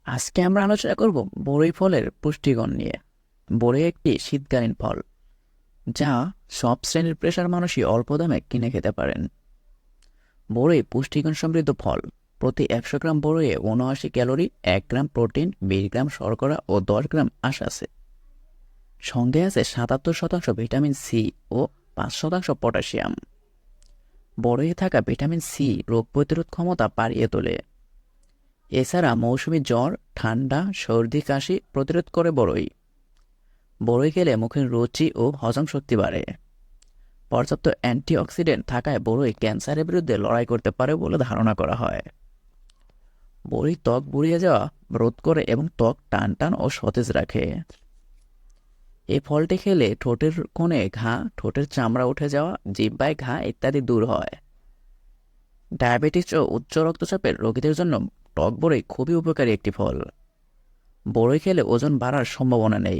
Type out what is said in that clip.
আজকে আমরা আলোচনা করব বরই ফলের পুষ্টিগুণ নিয়ে। বরই একটি শীতকালীন ফল যা সব শ্রেণীর পেশার মানুষই অল্প দামে কিনে খেতে পারেন। বরই পুষ্টিগুণ সমৃদ্ধ ফল। প্রতি 100 গ্রাম বরইয়ে 79 ক্যালোরি, 1 গ্রাম প্রোটিন, 20 গ্রাম শর্করা ও 10 গ্রাম আঁশ আছে। সঙ্গে আছে 77% ভিটামিন সি ও 5% পটাশিয়াম। বরইয়ে থাকা ভিটামিন সি রোগ প্রতিরোধ ক্ষমতা বাড়িয়ে তোলে। এছাড়া মৌসুমী জ্বর, ঠান্ডা, সর্দি, কাশি প্রতিরোধ করে বরই। বরই খেলে মুখের রুচি ও হজম শক্তি বাড়ে। পর্যাপ্ত অ্যান্টিঅক্সিডেন্ট থাকায় বরই ক্যান্সারের বিরুদ্ধে লড়াই করতে পারে বলে ধারণা করা হয়। বরই ত্বক বুড়িয়ে যাওয়া রোধ করে এবং ত্বক টান টান ও সতেজ রাখে। এই ফলটি খেলে ঠোঁটের কোণে ঘা, ঠোঁটের চামড়া উঠে যাওয়া, জিহ্বায় ঘা ইত্যাদি দূর হয়। ডায়াবেটিস ও উচ্চ রক্তচাপের রোগীদের জন্য টক বরই খুবই উপকারী একটি ফল। বরই খেলে ওজন বাড়ার সম্ভাবনা নেই।